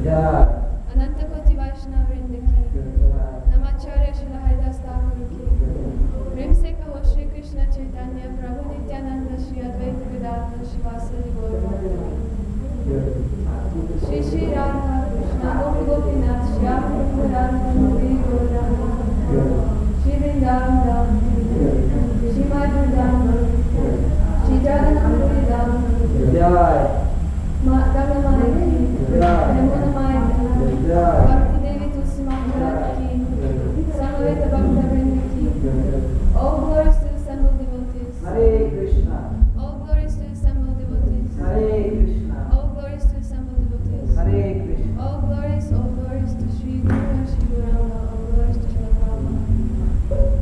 Jai. Ananta Koti Vaishnava Vrinda ki, Namacharya Shila Haridas Thakur ki, Prem se kaho Shri Krishna Chaitanya Prabhu Nityananda Shri Advaita Gadadhar Shivasari Gaur Shri Shri Radha Krishna Gopi Gopinath Shyam Radha Murli Gauranga Shri Vrindavan Dham Shri Madhur Dham Shri Jagannath Puri Dham Jai. Ganga Maya ki, Yamuna Maya ki, Jai. Bhakti Devi Tulsi Maharaj ki, Samaveta Bhakta Vrinda ki, all glories to assembled devotees, Hare Krishna. all glories to assembled devotees, Hare Krishna. all glories to assembled devotees, Hare Krishna. all glories to Shri Guru and Shri Gauranga, all glories to Shri Prabhupada.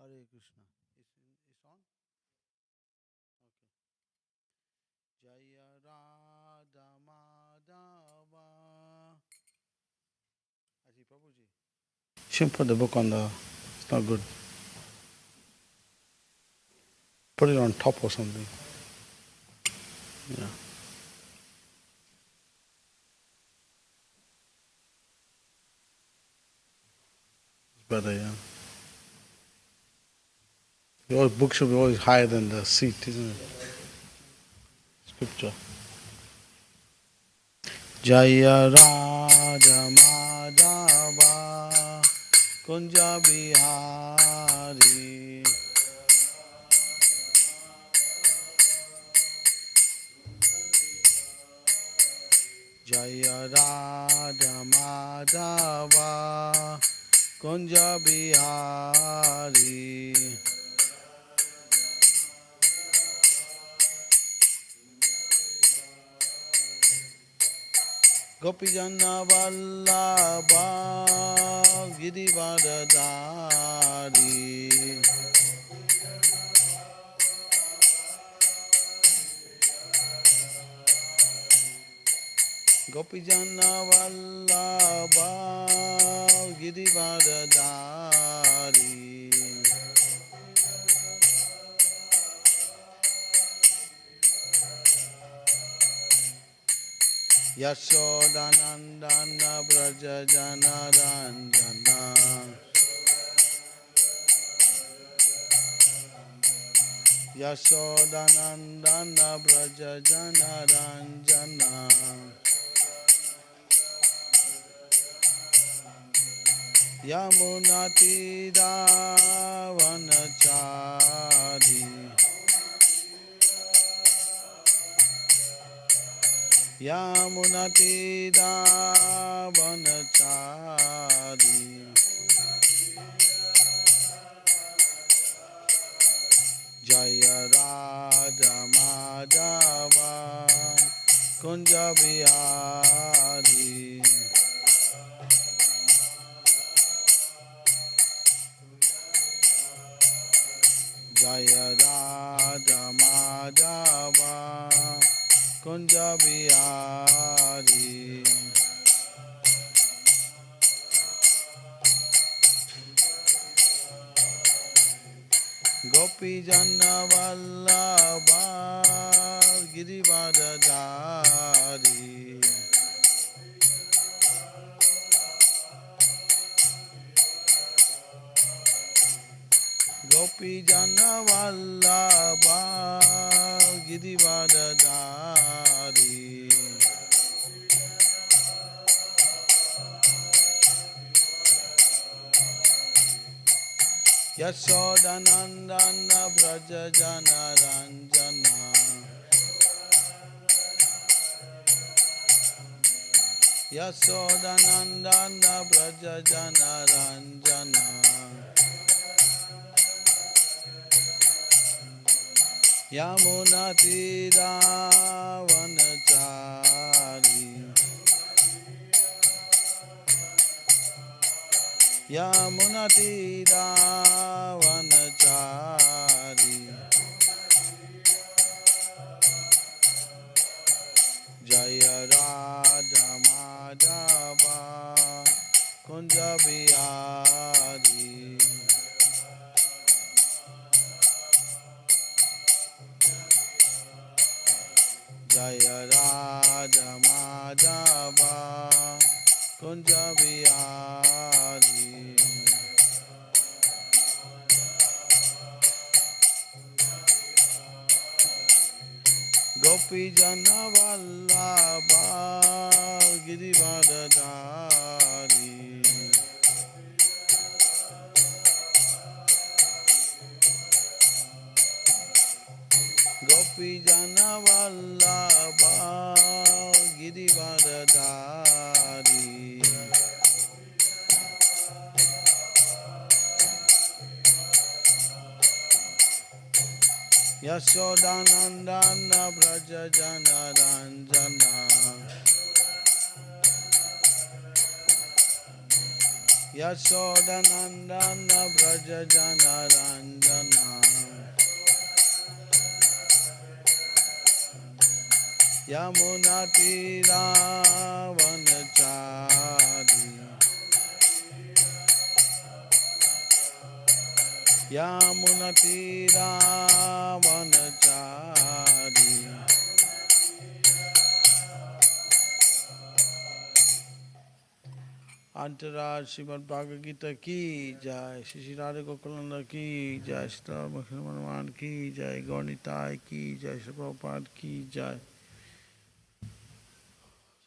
Hare Krishna. It's on? Okay. Jaya Radha Madhava. Aji Prabhuji. Shouldn't put the book on the. It's not good. Put it on top or something. Yeah. It's better, yeah. Your book should be always higher than the seat, isn't it? Scripture. Jaya Radha Madhava Kunja Bihari Jaya Radha Madhava Kunja Bihari Gopijana Vallabha Girivardhari Gopijana Vallabha Girivardhari Yashodanandana Braja Janaranjana Yashodanandana Braja Janaranjana Yamunatira Vanachari Yamunatiravanachari Jaya Radha Madhava Kunja Bihari Jaya Radha Madhava Kunja Bihari Gopi Janna Vallabha Girivardhari Gopi Janna Vallabha Girivardhari Yashodanandana Braja Jana Ranjana Yashodanandana Braja Jana Ranjana Yamunatiravanachari Yamunatiravanachari Jaya Radha Madhava Kunja Bihari Jaya Radha Madhava Kunja Bihari Gopi Jana Vallabha Girivardhari Gopi Jana Vallabha Girivardhari Yashodanandana Braja Jana Ranjana Yashodanandana Braja Jana Ranjana Yamunatiravanachari Yamunatiravanachari Antaraj Srimad Bhagavad Gita ki jai, Shri Radha Gokulanda ki jai, Sita Bhaktivedanta ki jai, Gaunitai ki jai, Sri Prabhupada ki jai.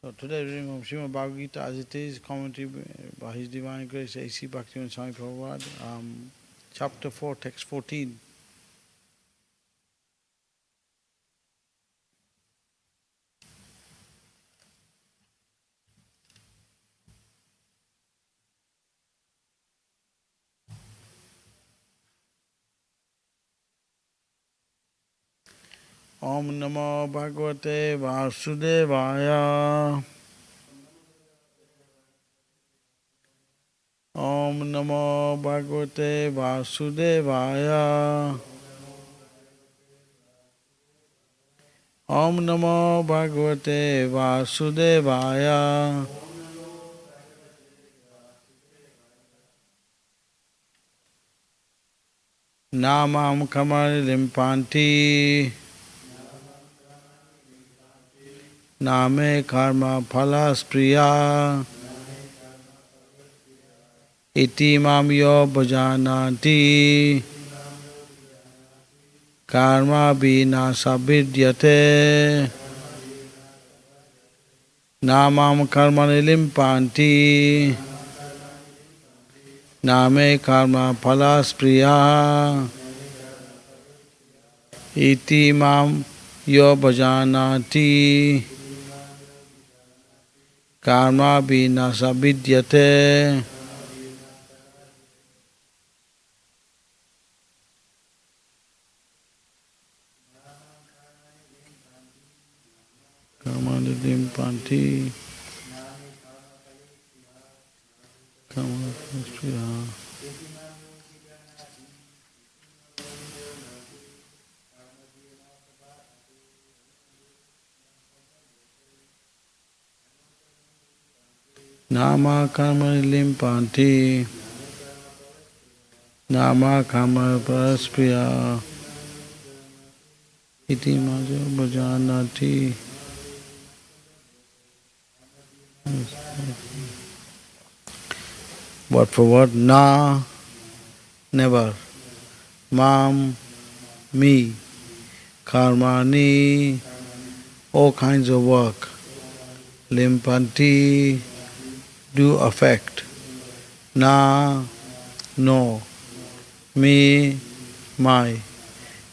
So today reading from Srimad Bhagavad Gita as it is, commentary by His Divine Grace A.C. Bhaktivedanta Swami Prabhupada, chapter 4, text 14. Om Namo Bhagavate Vasudevaya. Om Namo Bhagavate Vasudevaya. Om Namo Bhagavate Vasudevaya. Namam Kamari Limpanti. Name Karma Phalas Priya. Iti mam yo bhajanati karma vina sabhidyate namam karma nilimpanti name karma phalas priya iti mam yo bhajanati karma vinasa vidyate. Karma limpanti. Karma praspriya. Nama karma limpanti. Nama karma praspriya. Iti majo bhajanati. Word for word, na, never, mam, me, karmani, all kinds of work, limpanti, do affect, na, no, me, my,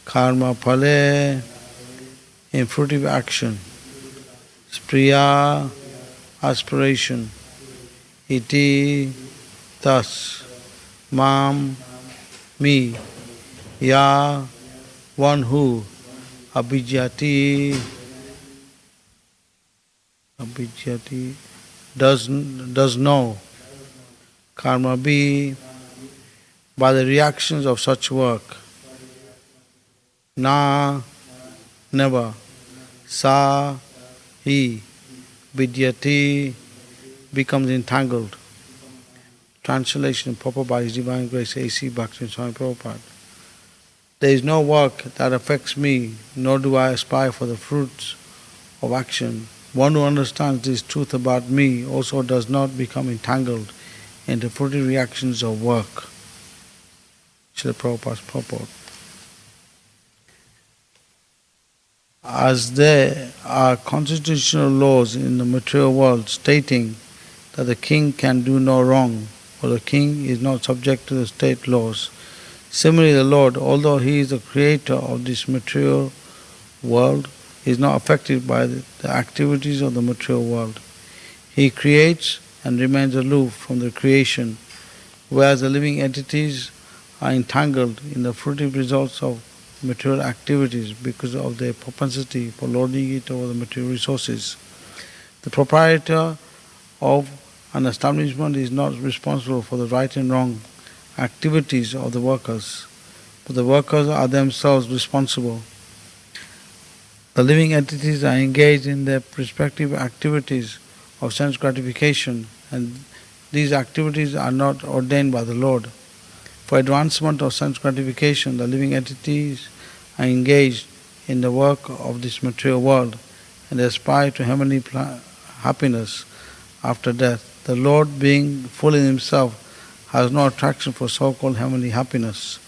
karma phale, in fruitive action, spriya, aspiration, iti, thus, mam, me, ya, one who, abhijyati, does know, karma be, by the reactions of such work, na, never, sa, he, vidyati, becomes entangled. Translation proper by His Divine Grace A.C. Bhaktivedanta Swami Prabhupada. There is no work that affects me, nor do I aspire for the fruits of action. One who understands this truth about me also does not become entangled into fruitive reactions of work. Srila Prabhupada's purport. As there are constitutional laws in the material world stating that the king can do no wrong, or the king is not subject to the state laws, similarly the Lord, although He is the creator of this material world, is not affected by the activities of the material world. He creates and remains aloof from the creation, whereas the living entities are entangled in the fruitive results of material activities because of their propensity for lording it over the material resources. The proprietor of an establishment is not responsible for the right and wrong activities of the workers, but the workers are themselves responsible. The living entities are engaged in their respective activities of sense gratification, and these activities are not ordained by the Lord. For advancement of sense gratification, the living entities are engaged in the work of this material world and they aspire to heavenly happiness after death. The Lord, being full in Himself, has no attraction for so-called heavenly happiness.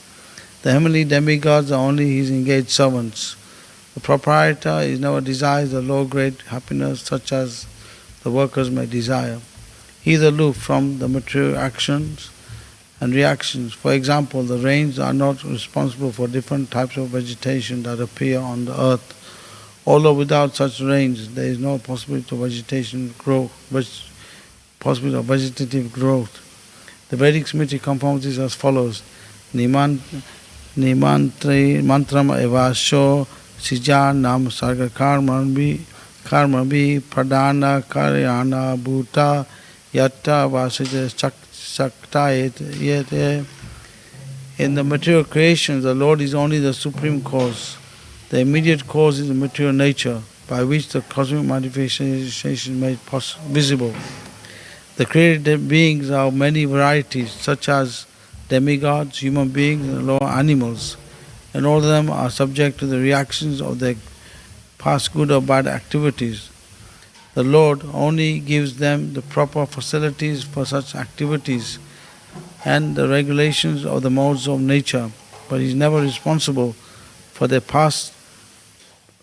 The heavenly demigods are only His engaged servants. The proprietor is never desires the low-grade happiness such as the workers may desire. He is aloof from the material actions and reactions. For example, the rains are not responsible for different types of vegetation that appear on the earth. Although without such rains, there is no possibility of vegetative growth. The Vedic Smriti conforms as follows: Nimantri mantram evasho sija nam sarga karma bi pradana karyana bhuta yatta vasija sakta yete. In the material creations, the Lord is only the supreme cause. The immediate cause is the material nature, by which the cosmic manifestation is made visible. The created beings are of many varieties, such as demigods, human beings, and lower animals, and all of them are subject to the reactions of their past good or bad activities. The Lord only gives them the proper facilities for such activities and the regulations of the modes of nature, but He is never responsible for their past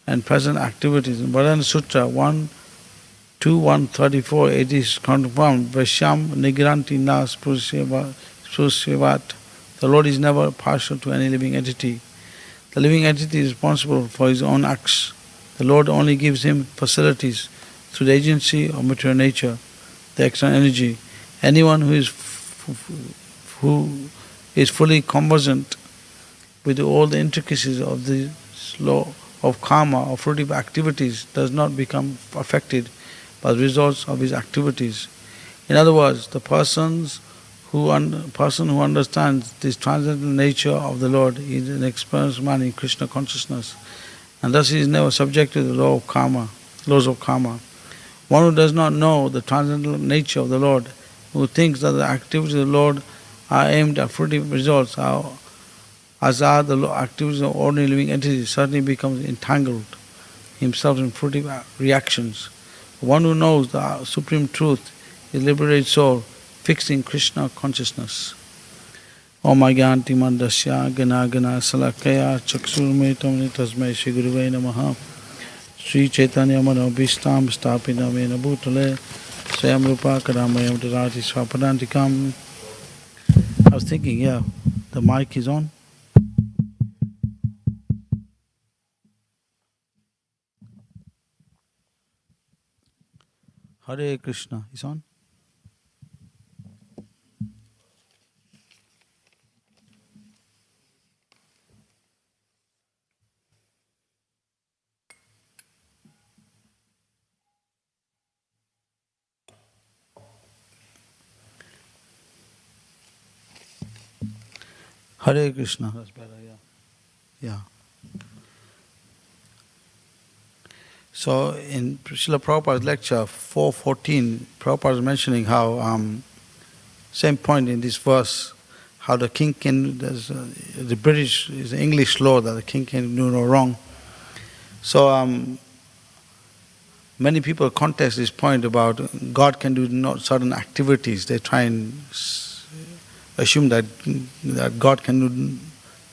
and present activities. In Vedanta Sutra 1.2.134, it is confirmed, Vashyam Nigranti na Spursevat. The Lord is never partial to any living entity. The living entity is responsible for his own acts. The Lord only gives him facilities through the agency of material nature. the external energy. Anyone who is fully conversant with all the intricacies of the law of karma, of fruitive activities, does not become affected by the results of his activities. In other words, the person who understands this transcendental nature of the Lord is an experienced man in Krishna consciousness, and thus he is never subject to the laws of karma. One who does not know the transcendental nature of the Lord, who thinks that the activities of the Lord are aimed at fruitive results, as are the activities of ordinary living entities, certainly becomes entangled himself in fruitive reactions. One who knows the supreme truth is liberated soul, fixed in Krishna consciousness. Om Agyanti Mandasya Gana Gana Salakaya Chaksurmetam Tasmai Shri Guruvai Namaha Sri Chaitanya Mano Bhishtam Stapina Mena Bhutale Swayam Rupa Karamayam Dharati Swapadantikam. I was thinking, the mic is on. Hare Krishna is on. Hare Krishna. That's better, yeah. So in Srila Prabhupada's lecture 414, Prabhupada is mentioning how, same point in this verse, how the king can, the British is an English law that the king can do no wrong. So many people contest this point about God can do not certain activities. They try and assume that God can do,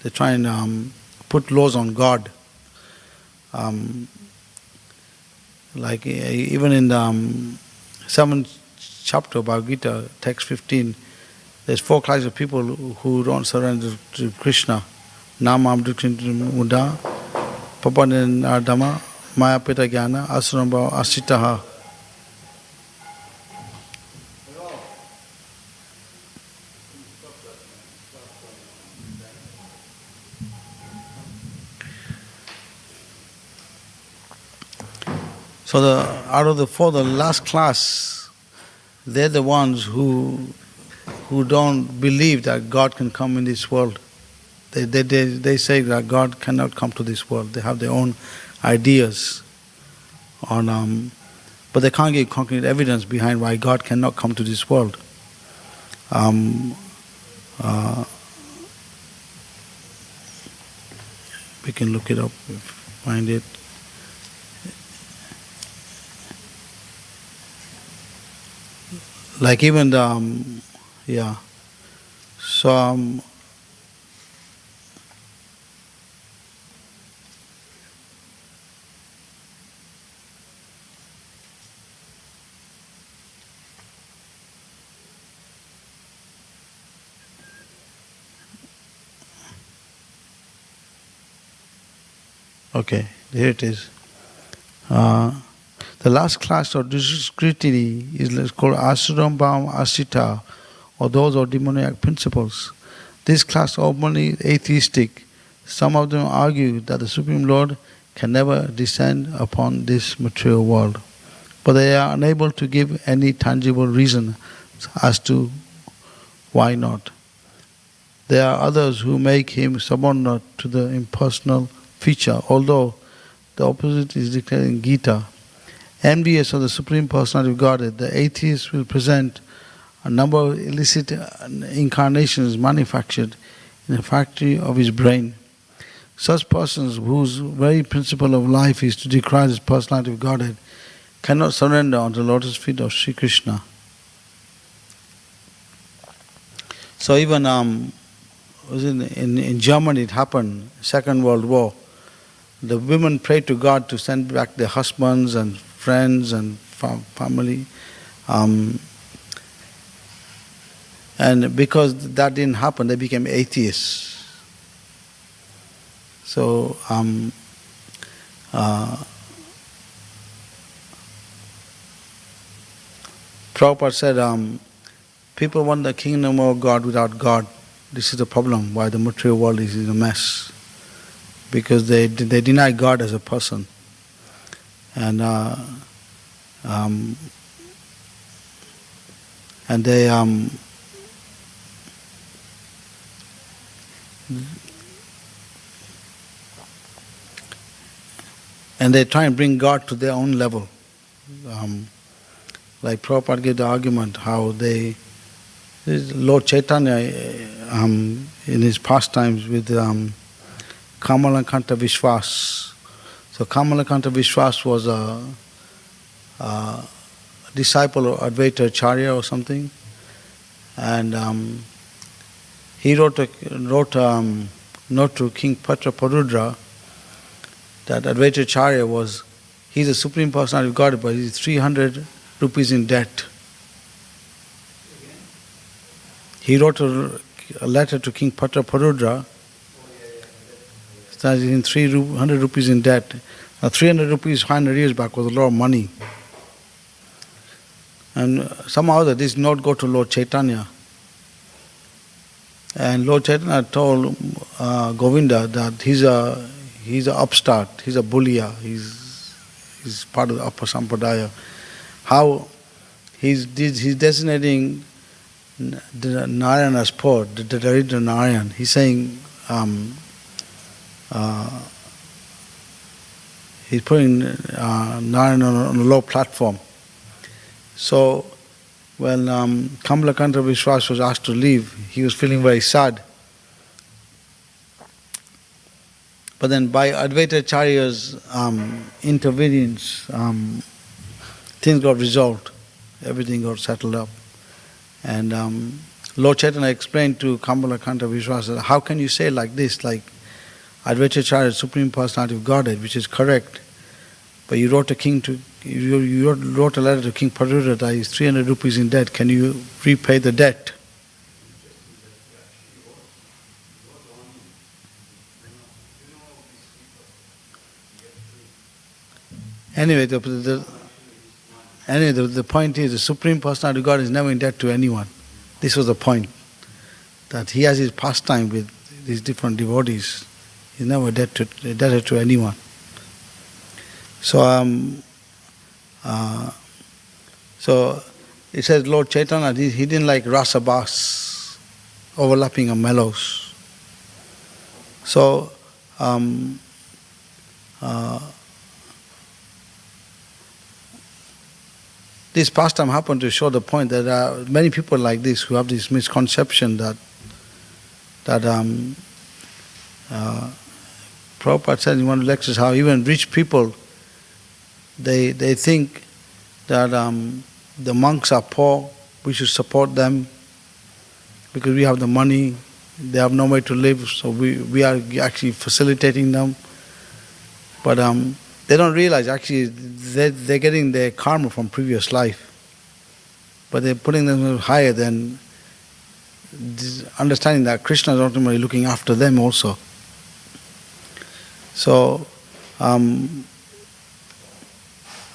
they try and put laws on God. Like even in the 7th chapter of Bhagavad Gita, text 15, there's 4 classes of people who don't surrender to Krishna. Namam Dukhintu Muda, Papanin Ardama, Maya Pita Jnana, Asramba Asitaha. So out of the 4, the last class, they're the ones who don't believe that God can come in this world. They say that God cannot come to this world. They have their own ideas on, but they can't give concrete evidence behind why God cannot come to this world. We can look it up, find it. Like even the, so okay, here it is. The last class of discretity is called Asrambam Asita, or those are demoniac principles. This class are openly atheistic. Some of them argue that the Supreme Lord can never descend upon this material world, but they are unable to give any tangible reason as to why not. There are others who make him subordinate to the impersonal feature, although the opposite is declared in Gita. Envious of the Supreme Personality of Godhead, the atheist will present a number of illicit incarnations manufactured in the factory of his brain. Such persons, whose very principle of life is to decry this personality of Godhead, cannot surrender unto the lotus feet of Sri Krishna. So even in Germany it happened, Second World War. The women prayed to God to send back their husbands and friends and family. And because that didn't happen, they became atheists. So, Prabhupada said, people want the kingdom of God without God. This is the problem why the material world is in a mess. Because they deny God as a person. And they try and bring God to their own level. Like Prabhupada gave the argument how Lord Chaitanya in his pastimes with Kamalakanta Vishwas. So Kamalakanta Vishwas was a disciple of Advaita Acharya or something, and he wrote a note to King Parudra that Advaita Acharya he's a supreme personality of God, but he's 300 rupees in debt. He wrote a letter to King Parudra that he's in 300 rupees in debt. Now 300 rupees 500 years back was a lot of money. And somehow that this note go to Lord Chaitanya. And Lord Chaitanya told Govinda that he's an upstart, he's a bulliya, he's part of the upper sampradaya. How he's designating the Narayan as poor, the Daridra Narayan. He's saying he's putting Narayan on a low platform. So when Kamalakanta Vishwas was asked to leave, he was feeling very sad. But then by Advaita Acharya's interventions, things got resolved. Everything got settled up. And Lord Chaitanya explained to Kamalakanta Vishwas, how can you say like this, like Advaita Acharya is Supreme Personality of Godhead, which is correct, but you wrote a letter to King Parudra that he's 300 rupees in debt. Can you repay the debt? Anyway, the point is the Supreme Personality of God is never in debt to anyone. This was the point, that he has his pastime with these different devotees. He's never indebted to anyone. So it says Lord Chaitanya, he didn't like rasa bas, overlapping of mellows. So this pastime happened to show the point that there are many people like this who have this misconception that Prabhupada said in one of the lectures how even rich people, they think that the monks are poor, we should support them because we have the money, they have no way to live, so we are actually facilitating them. But they don't realize actually they're getting their karma from previous life, but they're putting them higher than understanding that Krishna is ultimately looking after them also. So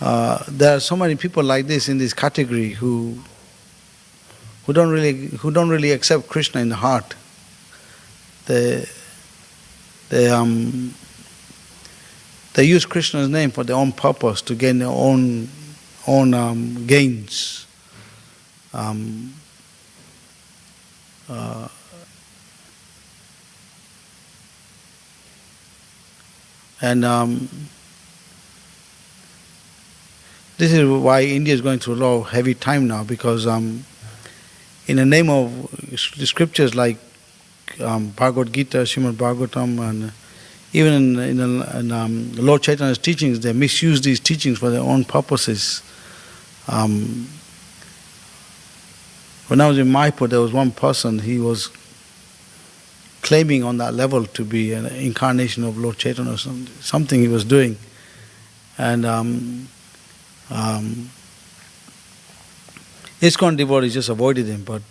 there are so many people like this in this category who don't really accept Krishna in the heart. They use Krishna's name for their own purpose to gain their own gains. This is why India is going through a lot of heavy time now, because in the name of the scriptures like Bhagavad Gita, Srimad Bhagavatam, and even in Lord Chaitanya's teachings, they misuse these teachings for their own purposes. When I was in Mayapur, there was one person, he was claiming on that level to be an incarnation of Lord Chaitanya or something he was doing. And ISKCON devotees just avoided him, but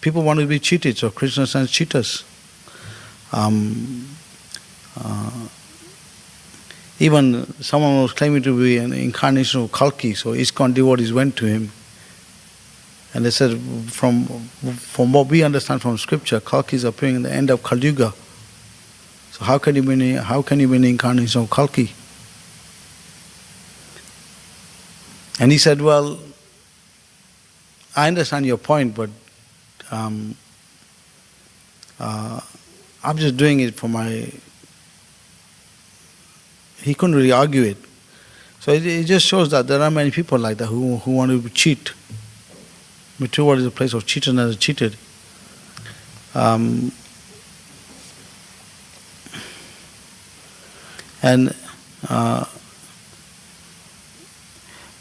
people want to be cheated, so Krishna sends cheaters. Even someone was claiming to be an incarnation of Kalki, so ISKCON devotees went to him. And they said, from what we understand from scripture, Kalki is appearing in the end of Kali Yuga. So how can you be an incarnation of Kalki? And he said, well, I understand your point, but I'm just doing it for my... He couldn't really argue it. So it just shows that there are many people like that who want to cheat. Material world is a place of cheater and is cheated.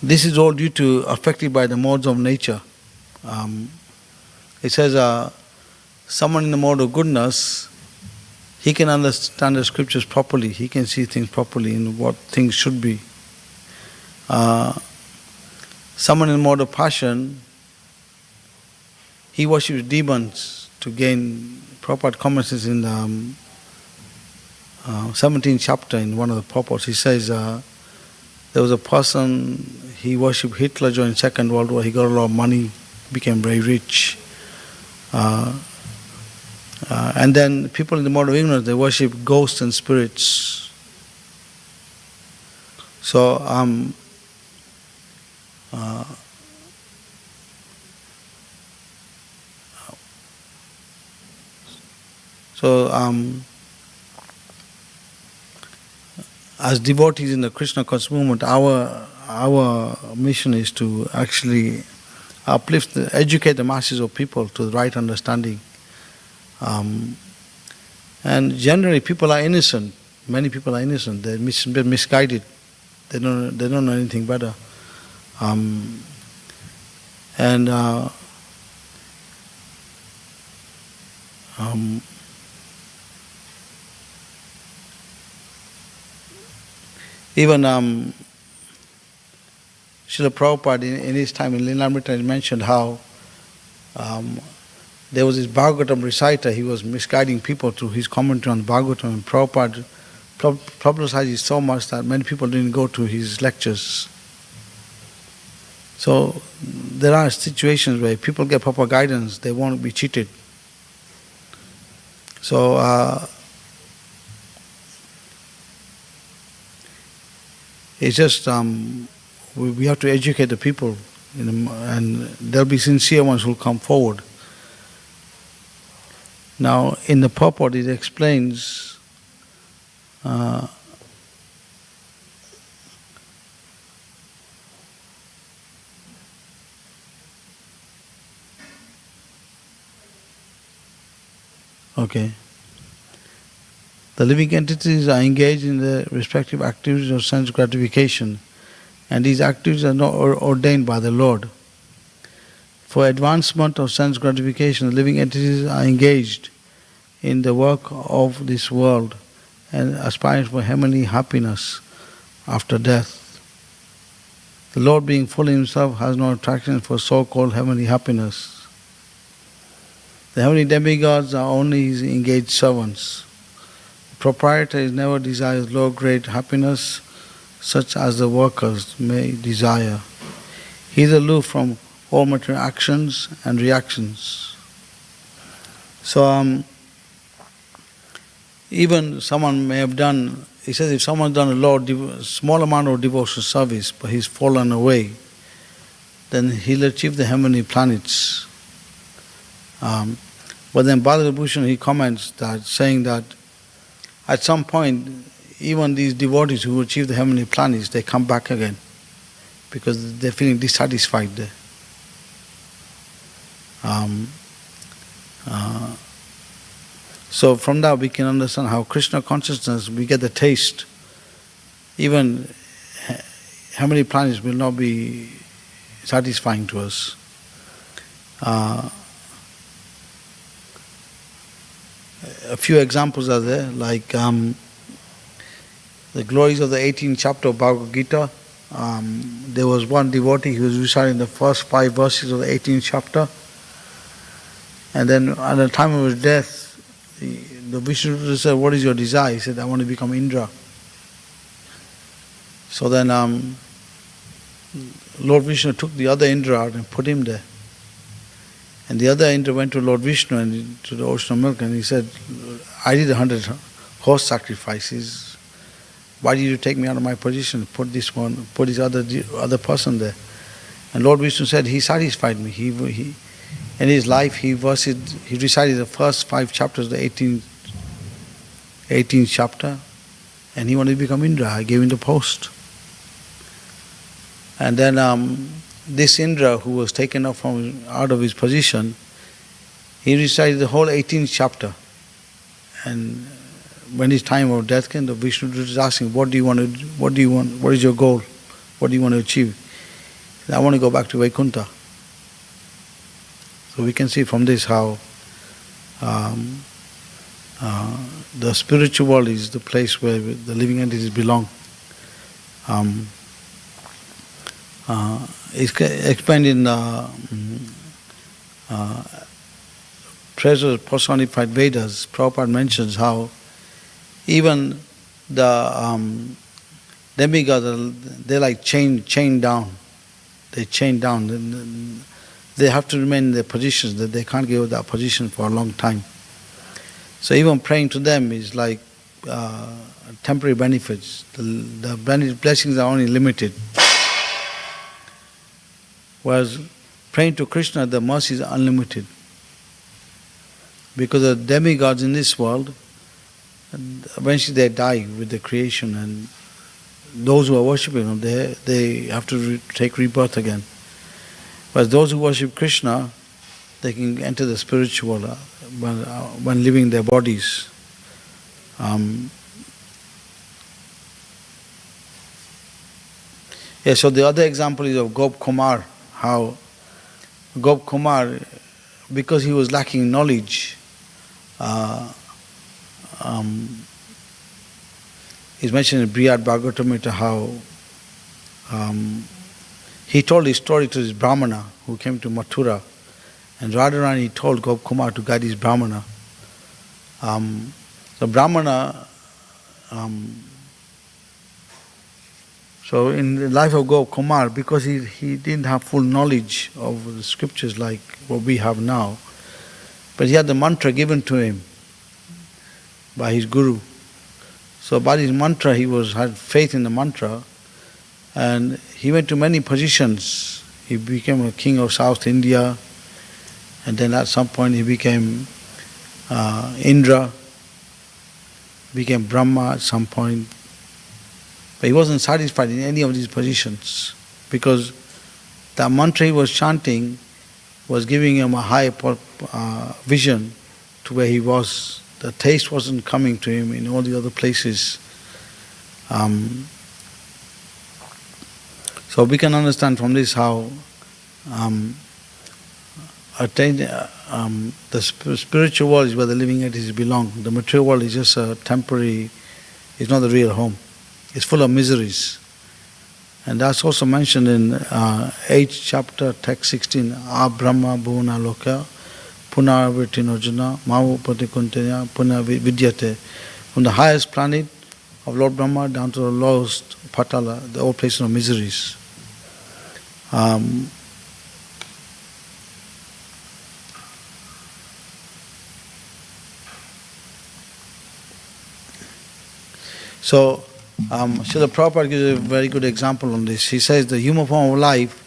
This is all due to affected by the modes of nature. It says someone in the mode of goodness, he can understand the scriptures properly, he can see things properly in what things should be. Someone in the mode of passion, he worships demons to gain. Prabhupada comments in the 17th chapter in one of the purports. He says there was a person, he worshipped Hitler during the Second World War, he got a lot of money, became very rich. And then people in the mode of ignorance, they worship ghosts and spirits. So as devotees in the Krishna conscious movement, our mission is to actually educate the masses of people to the right understanding. And generally, people are innocent. Many people are innocent. They're misguided. They don't know anything better. Even Srila Prabhupada in his time in Lilamrita mentioned how there was this Bhagavatam reciter, he was misguiding people through his commentary on Bhagavatam, and Prabhupada publicized it so much that many people didn't go to his lectures. So there are situations where people get proper guidance, they won't be cheated. So it's just we have to educate the people, and there'll be sincere ones who will come forward. Now, in the purport, it explains okay. The living entities are engaged in the respective activities of sense gratification, and these activities are not ordained by the Lord. For advancement of sense gratification, the living entities are engaged in the work of this world and aspiring for heavenly happiness after death. The Lord, being full himself, has no attraction for so-called heavenly happiness. The heavenly demigods are only his engaged servants. The proprietor never desires low-grade happiness such as the workers may desire. He is aloof from all material actions and reactions. So even someone may have done, he says if someone has done a small amount of devotional service but he's fallen away, then he'll achieve the heavenly planets. But then Bhadra Bhushan, he comments that, saying that at some point even these devotees who achieve the heavenly planets, they come back again because they're feeling dissatisfied there. So from that we can understand how Krishna consciousness, we get the taste. Even heavenly planets will not be satisfying to us. A few examples are there, like the glories of the 18th chapter of Bhagavad Gita. There was one devotee who was reciting the first 5 verses of the 18th chapter, and then at the time of his death, the Vishnu said, "What is your desire?" He said, "I want to become Indra." So then Lord Vishnu took the other Indra out and put him there. And the other Indra went to Lord Vishnu and to the ocean of milk, and he said, I did 100 horse sacrifices. Why did you take me out of my position? Put this other person there. And Lord Vishnu said, he satisfied me. He in his life he recited the first 5 chapters, the 18th chapter, and he wanted to become Indra. I gave him the post. And then this Indra, who was taken out of his position, he recited the whole 18th chapter. And when his time of death came, the Vishnu was asking, what do you want? What is your goal? What do you want to achieve? He said, I want to go back to Vaikuntha. So we can see from this how the spiritual world is the place where the living entities belong. It's explained in Treasures Personified Vedas. Prabhupada mentions how even the demigods, they're like chained down. They're chained down. They have to remain in their positions, that they can't give up that position for a long time. So even praying to them is like temporary benefits. The blessings are only limited. Whereas praying to Krishna, the mercy is unlimited. Because the demigods in this world, eventually they die with the creation, and those who are worshipping them, they have to take rebirth again. But those who worship Krishna, they can enter the spiritual world when leaving their bodies. So the other example is of Gop Kumar, how Gop Kumar, because he was lacking knowledge, is mentioned in Brihad Bhagavatamrita how he told his story to his Brahmana who came to Mathura, and Radharani told Gop Kumar to guide his Brahmana. The Brahmana, so in the life of Gop Kumar, because he didn't have full knowledge of the scriptures like what we have now, but he had the mantra given to him by his guru. So by his mantra, he had faith in the mantra, and he went to many positions. He became a king of South India, and then at some point he became Indra, became Brahma at some point. But he wasn't satisfied in any of these positions, because the mantra he was chanting was giving him a high vision to where he was. The taste wasn't coming to him in all the other places. So we can understand from this how the spiritual world is where the living entities belong. The material world is just a temporary, it's not the real home. It's full of miseries. And that's also mentioned in 8th chapter, text 16, A Brahma Bhuvana Loka Punarvirtinojana Mahu Patikuntaya Puna Vidyate. From the highest planet of Lord Brahma down to the lowest Patala, the old place of miseries. So, Srila Prabhupada gives a very good example on this. He says the human form of life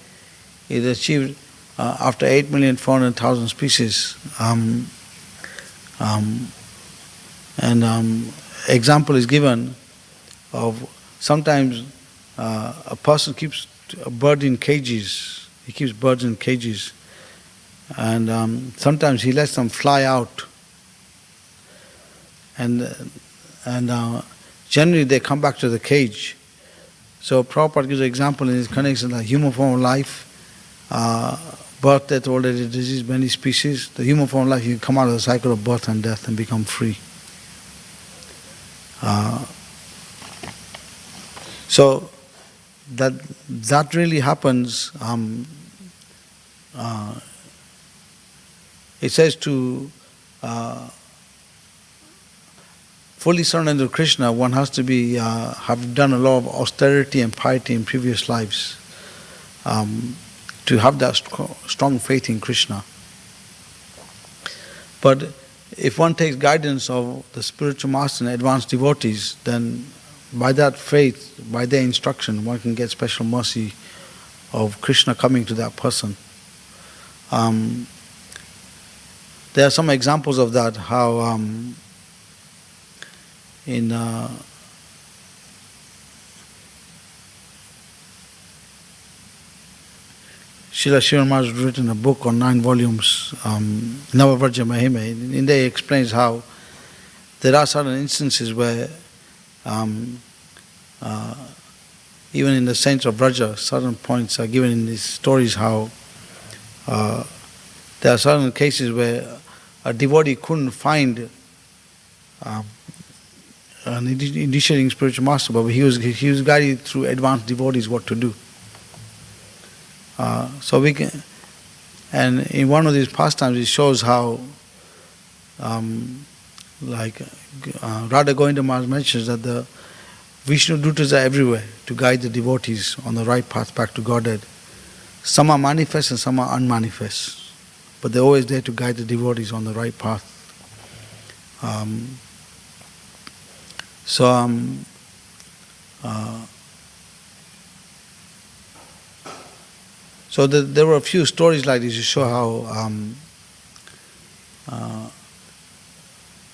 is achieved after 8,400,000 species. Example is given of sometimes a person keeps a bird in cages. He keeps birds in cages, and sometimes he lets them fly out. And generally they come back to the cage. So Prabhupada gives an example in his connection that human form of life, birth, death, old age, disease, many species. The human form of life, you come out of the cycle of birth and death and become free. So that really happens. It says to fully surrendered to Krishna, one has to be have done a lot of austerity and piety in previous lives to have that strong faith in Krishna. But if one takes guidance of the spiritual master and advanced devotees, then by that faith, by their instruction, one can get special mercy of Krishna coming to that person. There are some examples of that, how in Srila Shiva Maharaj has written a book on 9 volumes, Navavarja Mahima. In there he explains how there are certain instances where even in the saints of Braja, certain points are given in these stories how there are certain cases where a devotee couldn't find an initiating spiritual master, but he was guided through advanced devotees what to do. So we can, and in one of these pastimes, it shows how, Radha Govinda Maharaj mentions that the Vishnu Dutas are everywhere to guide the devotees on the right path back to Godhead. Some are manifest and some are unmanifest, but they're always there to guide the devotees on the right path. So there were a few stories like this to show how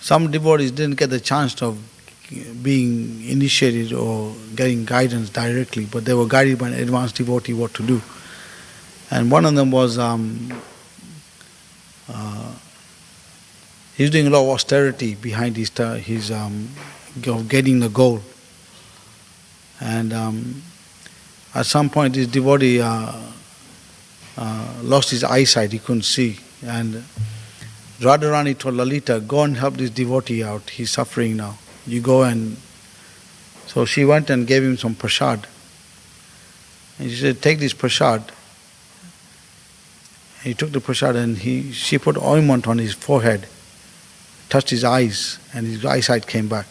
some devotees didn't get the chance of being initiated or getting guidance directly, but they were guided by an advanced devotee what to do. And one of them was he was doing a lot of austerity behind his getting the goal. And at some point, this devotee lost his eyesight; he couldn't see. And Radharani told Lalita, "Go and help this devotee out. He's suffering now. You go." And so she went and gave him some prasad. And she said, "Take this prasad." He took the prasad and she put ointment on his forehead, touched his eyes, and his eyesight came back.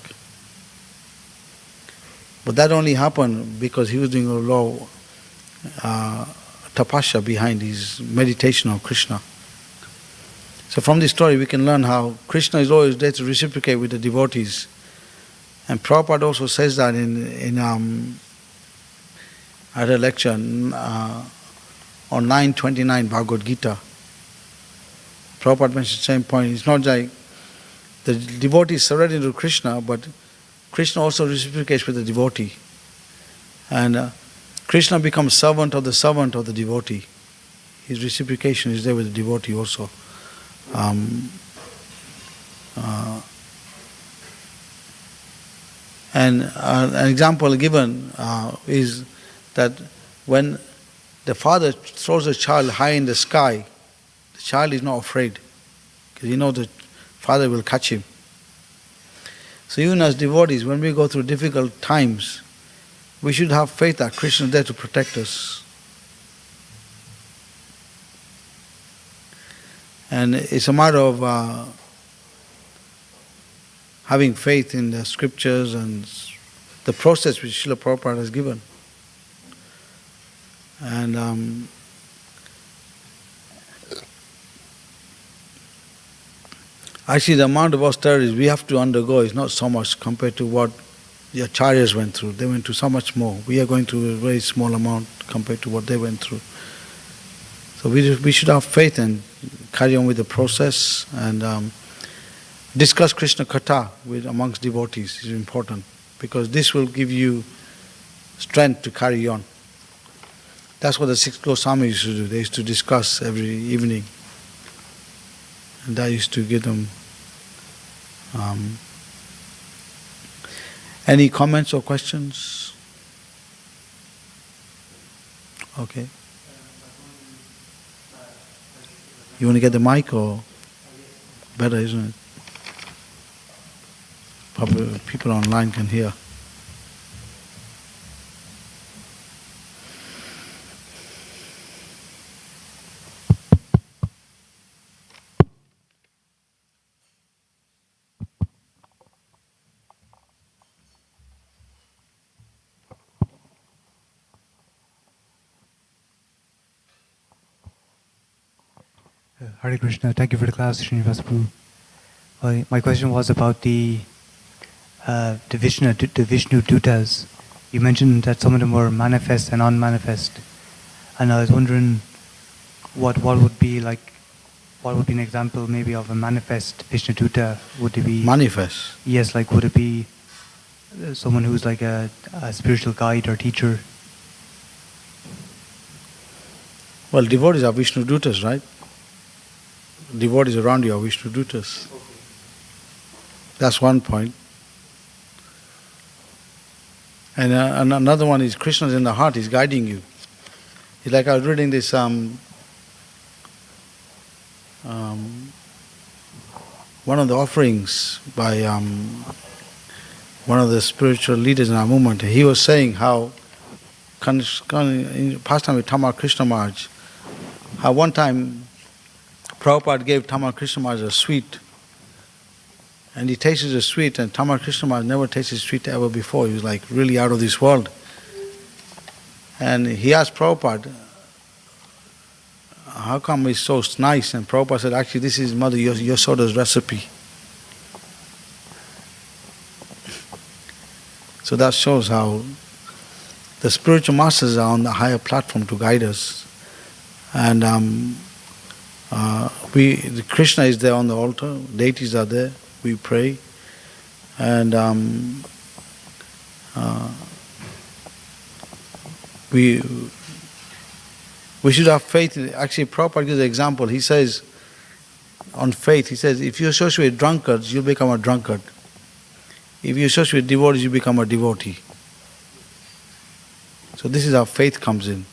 But that only happened because he was doing a lot of tapasya behind his meditation of Krishna. So from this story we can learn how Krishna is always there to reciprocate with the devotees. And Prabhupada also says that in at a lecture on 929 Bhagavad Gita. Prabhupada mentioned the same point. It's not like the devotee is surrendered to Krishna, but Krishna also reciprocates with the devotee. And Krishna becomes servant of the devotee. His reciprocation is there with the devotee also. And an example given is that when the father throws a child high in the sky, the child is not afraid because he knows the father will catch him. So even as devotees, when we go through difficult times, we should have faith that Krishna is there to protect us. And it's a matter of having faith in the scriptures and the process which Srila Prabhupada has given. And actually the amount of austerities we have to undergo is not so much compared to what the acharyas went through. They went through so much more. We are going through a very small amount compared to what they went through. So we should have faith and carry on with the process and discuss Krishna Katha amongst devotees is important because this will give you strength to carry on. That's what the 6 Goswamis used to do. They used to discuss every evening. And that used to give them... Any comments or questions? Okay. You want to get the mic or... Better, isn't it? Probably people online can hear. Hare Krishna. Thank you for the class, Srinivas Prabhu. My question was about the Vishnu Dutas. You mentioned that some of them were manifest and unmanifest, and I was wondering what would be an example maybe of a manifest Vishnu Duta? Would it be Manifest. Yes, like would it be someone who's like a spiritual guide or teacher? Well, devotees are Vishnu Dutas, right? Devotees around you are Vishnu Dutas. That's one point. And another one is Krishna's in the heart, he's guiding you. It's like I was reading this one of the offerings by one of the spiritual leaders in our movement. He was saying how, in pastime with Tamar Krishna Maharaj, how one time Prabhupada gave Tamar Krishna Maharaj a sweet, and he tasted the sweet, and Tamar Krishna Maharaj never tasted sweet ever before. He was like really out of this world. And he asked Prabhupada, how come it's so nice? And Prabhupada said, actually this is Mother Yasoda's recipe. So that shows how the spiritual masters are on the higher platform to guide us. And Krishna is there on the altar, deities are there, we pray. And we should have faith. Actually, Prabhupada gives an example. He says, on faith, he says, if you associate drunkards, you'll become a drunkard. If you associate devotees, you become a devotee. So this is how faith comes in.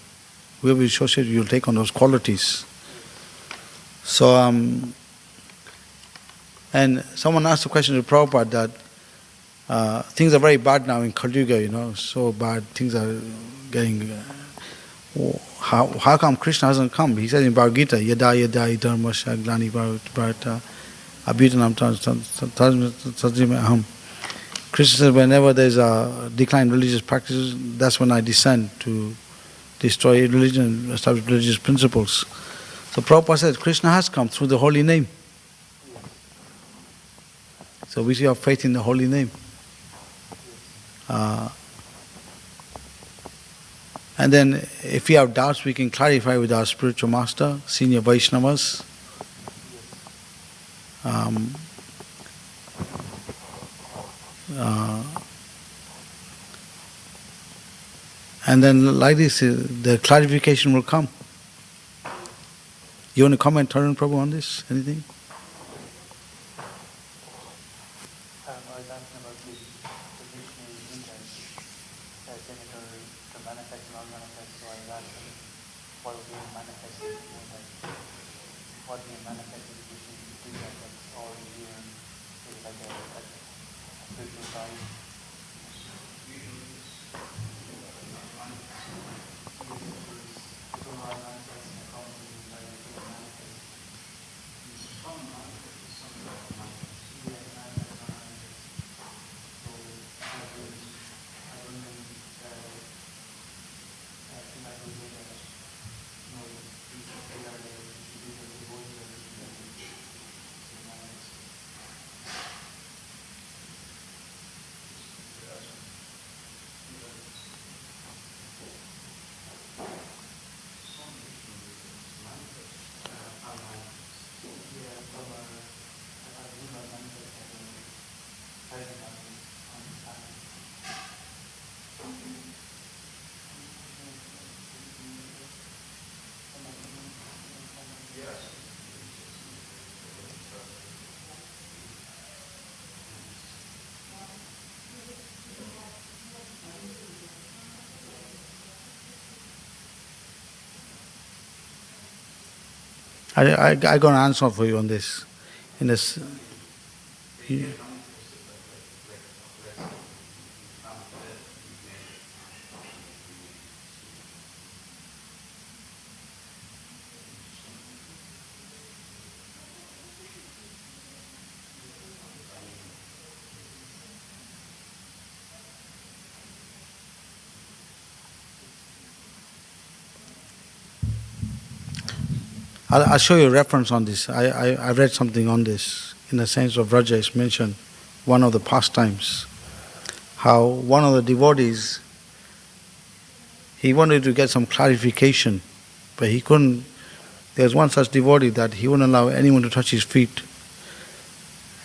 Whoever you associate, you'll take on those qualities. So, and someone asked a question to Prabhupada that things are very bad now in Kali Yuga, so bad, things are getting... How come Krishna hasn't come? He says in Bhagavad Gita, Yada yada dharmasya glani bharata abhitanam tajime aham. Krishna says, whenever there's a decline in religious practices, that's when I descend to destroy religion and establish religious principles. So Prabhupada says, Krishna has come through the holy name. So we should have faith in the holy name. And then if we have doubts, we can clarify with our spiritual master, senior Vaishnavas. And then like this, the clarification will come. You want to comment, Tarun Prabhu, on this? Anything? I was asking about the Vishnu Dutas, the manifest and unmanifest. So I was asking what would be manifested, what would be manifested Vishnu Dutas that's already here, is like a spiritual side. I got an answer for you on this. In this, I'll show you a reference on this. I read something on this. In the sense of Raja is mentioned, one of the pastimes, how one of the devotees, he wanted to get some clarification, but he couldn't. There's one such devotee that he wouldn't allow anyone to touch his feet.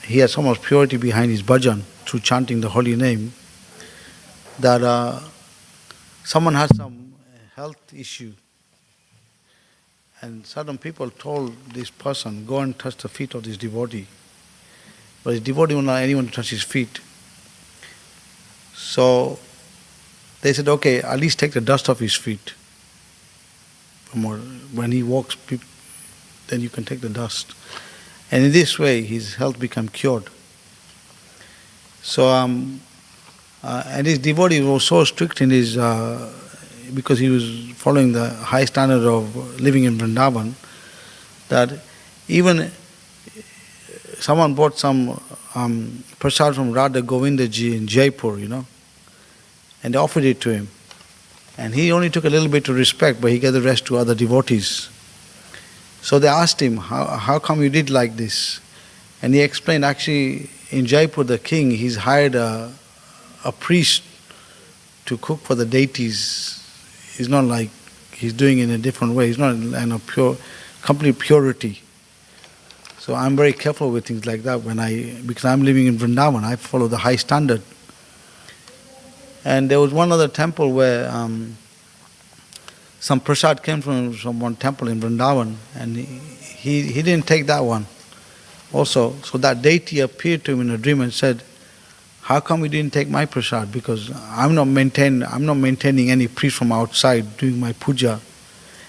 He had so much purity behind his bhajan through chanting the holy name that someone had some health issue, and certain people told this person, go and touch the feet of this devotee. But his devotee wouldn't allow anyone to touch his feet. So they said, okay, at least take the dust off his feet. When he walks, then you can take the dust. And in this way, his health became cured. So, and his devotee was so strict in his, because he was following the high standard of living in Vrindavan, that even someone bought some prasad from Radha Govindaji in Jaipur, and they offered it to him. And he only took a little bit to respect, but he gave the rest to other devotees. So they asked him, how come you did like this? And he explained, actually, in Jaipur, the king, he's hired a priest to cook for the deities. It's not like he's doing it in a different way. He's not in a pure, complete purity. So I'm very careful with things like that because I'm living in Vrindavan, I follow the high standard. And there was one other temple where some prasad came from one temple in Vrindavan, and he didn't take that one also. So that deity appeared to him in a dream and said, how come you didn't take my prasad? Because I'm not maintaining any priest from outside doing my puja.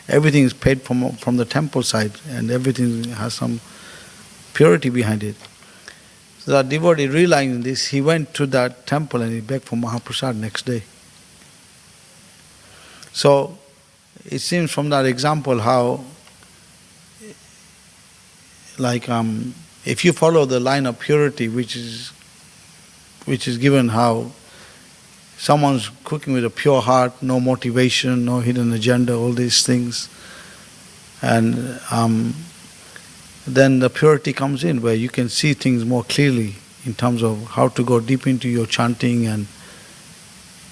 Everything is paid from the temple side, and everything has some purity behind it. So that devotee, realizing this, he went to that temple and he begged for Mahaprasad next day. So it seems from that example how, if you follow the line of purity, which is given, how someone's cooking with a pure heart, no motivation, no hidden agenda, all these things, and then the purity comes in, where you can see things more clearly in terms of how to go deep into your chanting, and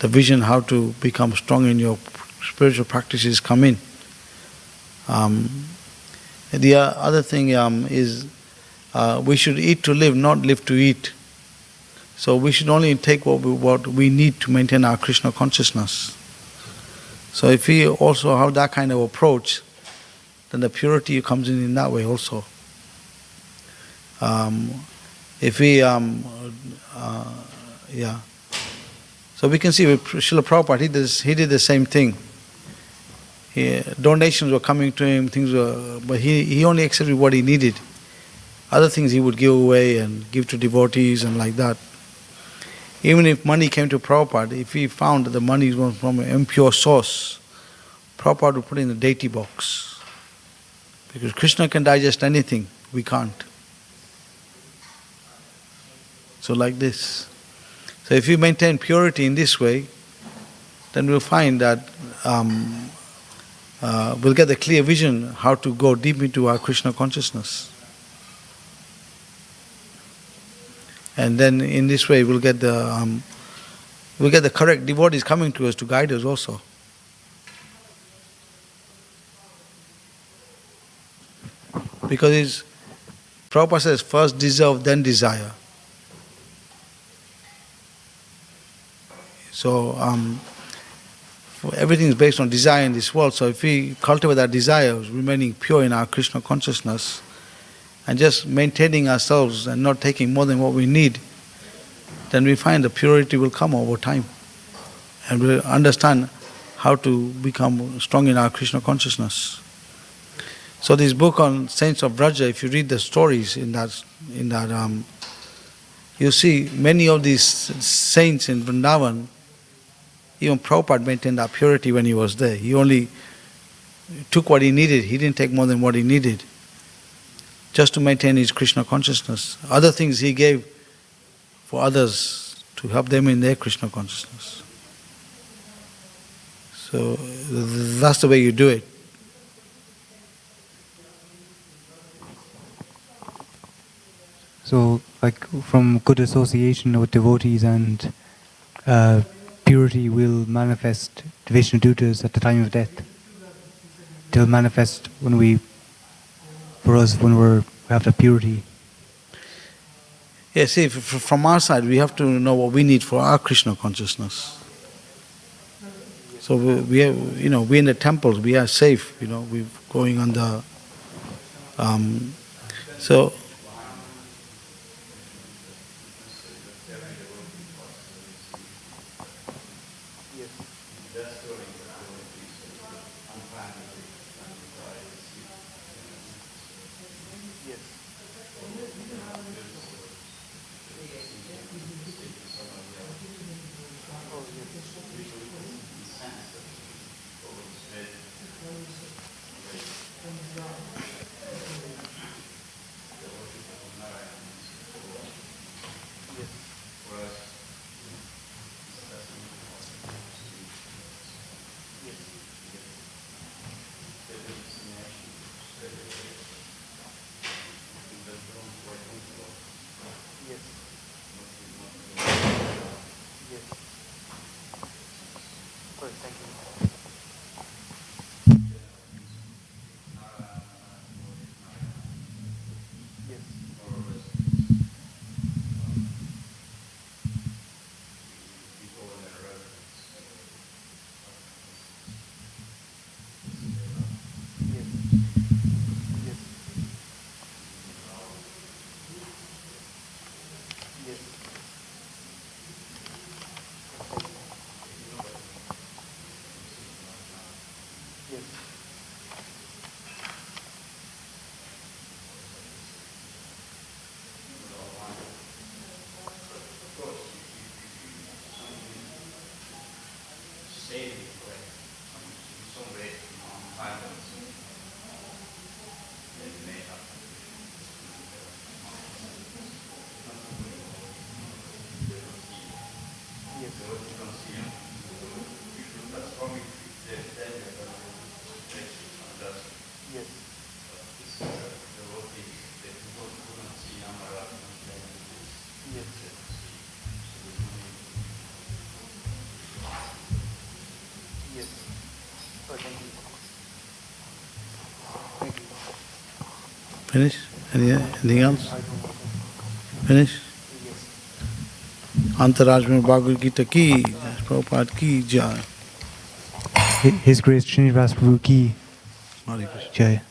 the vision how to become strong in your spiritual practices come in. The other thing is we should eat to live, not live to eat. So we should only take what we need to maintain our Krishna consciousness. So if we also have that kind of approach, then the purity comes in that way also. If we, So we can see with Srila Prabhupada, he did the same thing. Donations were coming to him, but he only accepted what he needed. Other things he would give away and give to devotees and like that. Even if money came to Prabhupada, if he found that the money was from an impure source, Prabhupada would put it in the deity box. Because Krishna can digest anything, we can't. So like this. So if you maintain purity in this way, then we'll find that we'll get a clear vision how to go deep into our Krishna consciousness. And then in this way we'll get the correct devotees coming to us to guide us also. Because Prabhupada says, first deserve, then desire. So everything is based on desire in this world. So if we cultivate that desire, remaining pure in our Krishna consciousness, and just maintaining ourselves and not taking more than what we need, then we find the purity will come over time. And we'll understand how to become strong in our Krishna consciousness. So this book on saints of Vraja, if you read the stories in that you see many of these saints in Vrindavan, even Prabhupada maintained that purity when he was there. He only took what he needed. He didn't take more than what he needed, just to maintain his Krishna consciousness. Other things he gave for others to help them in their Krishna consciousness. So that's the way you do it. So, like from good association with devotees and purity will manifest the Vishnu dutas at the time of death. They'll manifest for us when we have the purity. Yeah, see, from our side, we have to know what we need for our Krishna consciousness. So we are, we in the temples, we are safe. We're going on the. So. Finish? Anything else? Finish? Antarajman Bhagavad Gita ki, Prabhupada ki jai. His Grace Srinivas Prabhu ki Hare Krishna. jai.